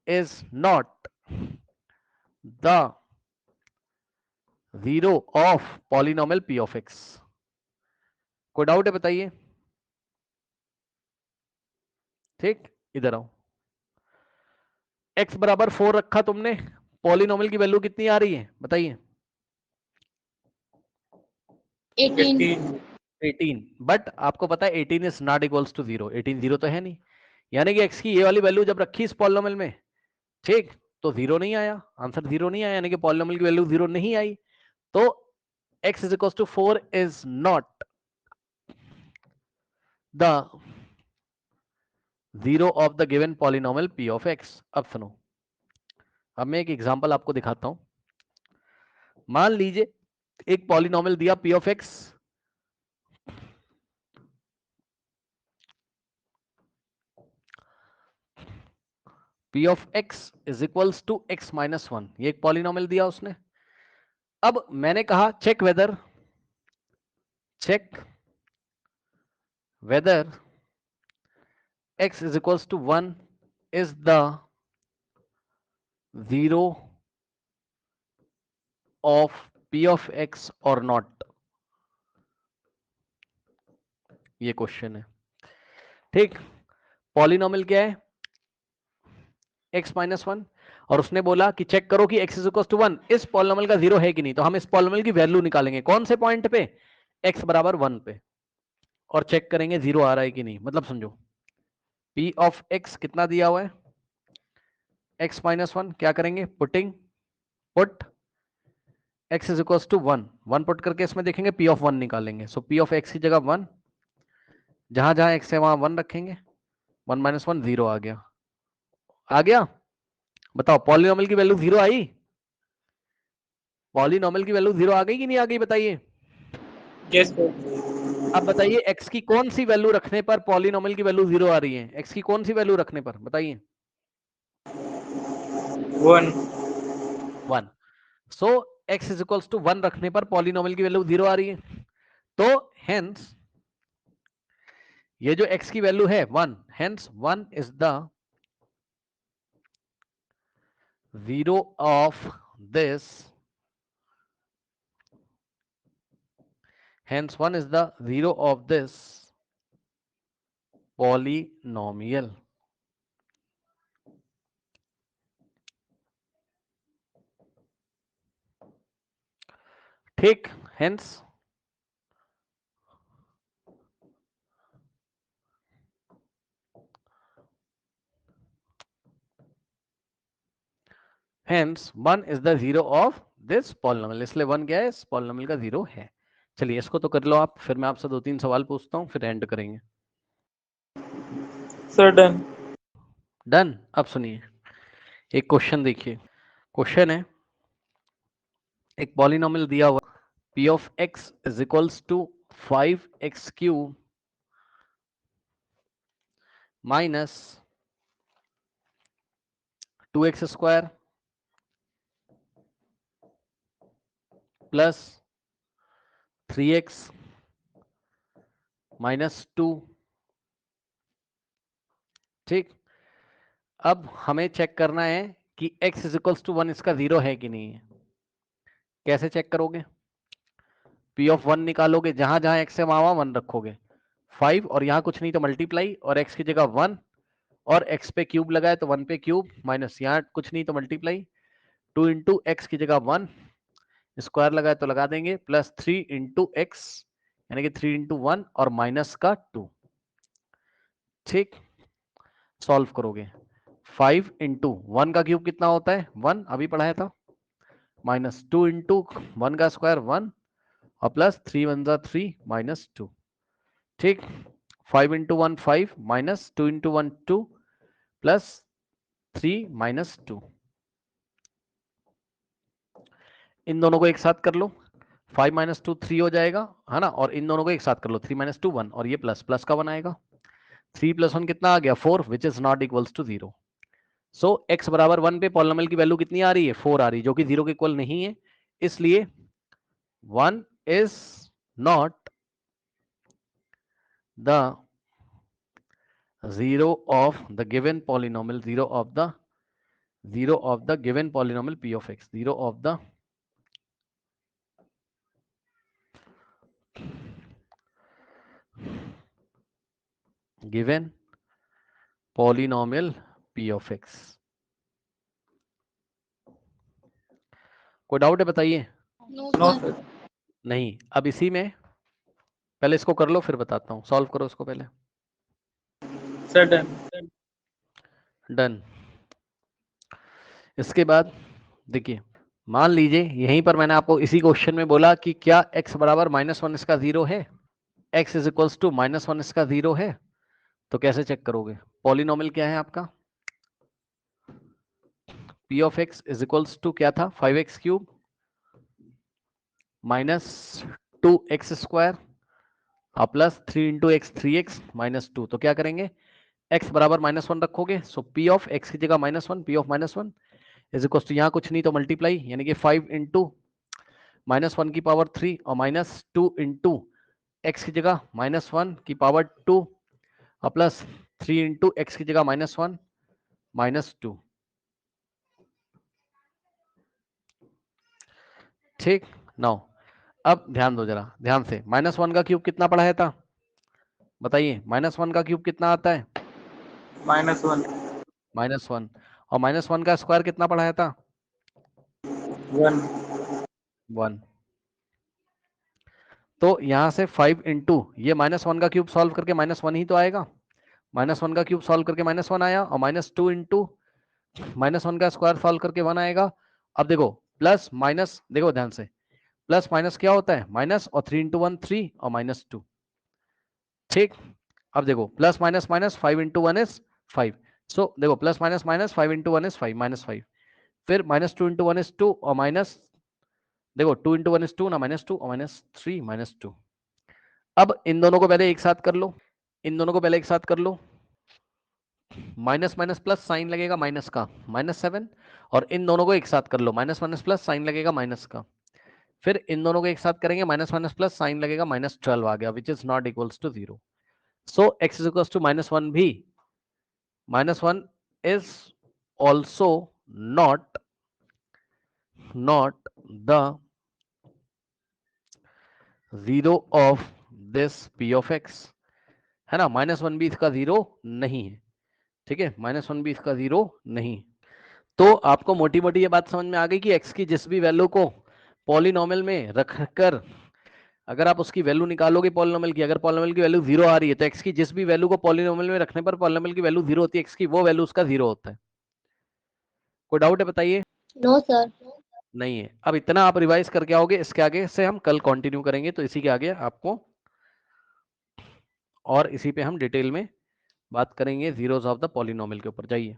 is not the 0 of polynomial p of x। कोई डाउट है बताइए? ठीक, इधर आओ, x बराबर 4 रखा तुमने, पॉलिनोमियल की वैल्यू कितनी आ रही है बताइए? 18 18, बट आपको पता है 18 इज नॉट इक्वल्स टू 0। 18 0 तो है नहीं, यानी कि x की ये वाली वैल्यू जब रखी इस पॉलिनोमियल में, ठीक, तो 0 नहीं आया, आंसर 0 नहीं आया, यानी कि पॉलिनोमियल की वैल्यू 0 नहीं आई। तो x is equals to 4 is not the 0 of the given polynomial p of x। अब सुनो, अब मैं एक एग्जांपल आपको दिखाता हूं। मान लीजिए एक पॉलिनोमियल दिया p of x, p of x is equals to x minus 1, ये एक पॉलिनोमियल दिया उसने। अब मैंने कहा check whether x is equals to 1 is the 0 of p of x or not, ये क्वेश्चन है। ठीक, पॉलिनोमियल क्या है, x माइनस 1, और उसने बोला कि चेक करो कि x इज इक्वल टू 1 इस पॉलिनोमियल का 0 है कि नहीं। तो हम इस पॉलिनोमियल की वैल्यू निकालेंगे कौन से पॉइंट पे, x बराबर 1 पे, और चेक करेंगे 0 आ रहा है कि नहीं। मतलब समझो, p ऑफ x कितना दिया हुआ है, x माइनस 1, क्या करेंगे, put x is equal to 1 put करके इसमें देखेंगे p ऑफ 1 निकालेंगे। सो p ऑफ x की जगह 1, जहां जहां x है वहां 1 रखेंगे, 1 माइनस 1 0 आ गया। आ गया, बताओ पॉलिनोमियल की वैल्यू 0 आई, पॉलिनोमियल की वैल्यू 0 आ गई कि नहीं आ गई बताइए? यस अब बताइए x की कौन सी वैल्यू रखने पर पॉलिनोमियल की वैल्यू 0 आ रही है? x की कौन सी वैल्यू रखने पर बताइए? 1 1। सो x इज इक्वल्स टू 1 रखने पर पॉलिनोमियल की वैल्यू 0 आ रही है। तो हेंस ये जो x की वैल्यू है 1, hence 1 is the 0 of this, hence 1 is the 0 of this polynomial. ठीक, hence hence 1 is the 0 of this polynomial, इसलिए 1 क्या है? इस polynomial का 0 है। चलिए इसको तो कर लो आप, फिर मैं आपसे 2-3 सवाल पूछता हूं, फिर एंड करेंगे। Sir done. डन। अब सुनिए, एक क्वेश्चन देखिए। क्वेश्चन है, एक पॉलिनोमियल दिया हुआ p of x is equals to 5x cube minus 2x square plus 3x minus 2। ठीक, अब हमें चेक करना है कि x इज इक्वल्स टू 1 इसका 0 है कि नहीं है। कैसे चेक करोगे? p ऑफ 1 निकालोगे, जहां जहां x है वहां 1 रखोगे। 5 और यहाँ कुछ नहीं तो मल्टीप्लाई, और x की जगह 1 और x पे क्यूब लगाए तो 1 पे क्यूब, माइनस यहाँ कुछ नहीं तो मल्टीप्लाई, 2 इंटू एक्स की जगह 1, स्क्वायर लगाए तो लगा देंगे, प्लस 3 इंटू एक्स यानी कि 3 इंटू 1 और माइनस का 2। ठीक, सॉल्व करोगे। 5 इंटू 1 का क्यूब कितना होता है? 1 अभी पढ़ाया था, माइनस 2 इंटू 1 का स्क्वायर 1 और प्लस 3 1 जा 3 माइनस 2। ठीक, 5 into 1 5 minus 2 into 1 2 plus 3 minus 2। इन दोनों को एक साथ कर लो, 5 माइनस 2 3 हो जाएगा, है ना। और इन दोनों को एक साथ कर लो, 3 माइनस 2 1 और ये प्लस प्लस का 1 आएगा। 3 प्लस 1 कितना आ गया? 4, which is not equals to 0। So x बराबर 1 पे पॉलिनोमियल की वैल्यू कितनी आ रही है? 4 आ रही है, जो कि 0 के इक्वल नहीं है, इसलिए 1 is not the 0 of the given polynomial, 0 of the given polynomial p of x, 0 of the given polynomial p of x। कोई डाउट है बताइए? No no sir. सर। नहीं। अब इसी में पहले इसको कर लो, फिर बताता हूं। सॉल्व करो इसको पहले। Sir done. डन। इसके बाद देखिए, मान लीजिए यहीं पर मैंने आपको इसी क्वेश्चन में बोला कि क्या x बराबर -1 इसका 0 है, x इज इक्वल्स टू -1 इसका 0 है, तो कैसे चेक करोगे? पॉलिनोमियल क्या है आपका? p of x is equals to क्या था? 5x cube minus 2x square और plus 3 into x 3x minus 2। तो क्या करेंगे? x बराबर -1 रखोगे, सो p ऑफ x की जगह -1, p of -1 is equal to यहाँ कुछ नहीं तो मल्टीप्लाई, यानी कि 5 इंटू -1 की पावर 3 और माइनस 2 इंटू एक्स की जगह -1 की पावर 2 और प्लस 3 इंटू एक्स की जगह -1 -2। ठीक, नाउ अब ध्यान दो जरा, ध्यान से। -1 का क्यूब कितना पढ़ाया था बताइए? -1 का क्यूब कितना आता है? -1 -1। और -1 का स्क्वायर कितना पढ़ाया था? 1 1। तो यहां से 5 इंटू ये -1 का क्यूब सॉल्व करके -1 ही तो आएगा। -1 का क्यूब सॉल्व करके -1 आया, और -2 इंटू -1 का स्क्वायर सॉल्व करके 1 आएगा। अब देखो प्लस माइनस, देखो ध्यान से, प्लस माइनस क्या होता है? माइनस, और 3 इंटू 1 3 और -2। ठीक, अब देखो plus minus minus, 5 into 1 is 5। सो देखो plus minus minus, 5 into 1 is 5 -5, फिर -2 इंटू 1 इज 2 और माइनस, देखो 2 इंटू 1 इज 2 ना, -2 और -3 -2। अब इन दोनों को पहले एक साथ कर लो, इन दोनों को पहले एक साथ कर लो, माइनस माइनस प्लस साइन लगेगा माइनस का, -7, और इन दोनों को एक साथ कर लो, माइनस माइनस प्लस साइन लगेगा माइनस का, फिर इन दोनों को एक साथ करेंगे, माइनस माइनस प्लस साइन लगेगा -12 आ गया, which is not equals to 0. So x is equals to -1 भी, -1 is also not the 0 of this p of x, है ना, -1 भी इसका 0 नहीं है, ठीक है, -1 भी इसका 0 नहीं. तो आपको मोटी मोटी ये बात समझ में आ गई कि x की जिस भी वैल्यू को पॉलिनोमियल में रखकर अगर आप उसकी वैल्यू निकालोगे पॉलिनोमियल की, अगर पॉलिनोमियल की वैल्यू 0 आ रही है तो x की जिस भी वैल्यू को पॉलिनोमियल में रखने पर पॉलिनोमियल की वैल्यू 0 होती है, x की वो वैल्यू उसका 0 होता है. कोई डाउट है बताइए? No sir. नहीं है. अब इतना आप रिवाइज करके आओगे, इसके आगे से हम कल कंटिन्यू करेंगे, तो इसी के आगे आपको और इसी पे हम डिटेल में बात करेंगे जीरोस ऑफ द पॉलिनोमियल के ऊपर. जाइए.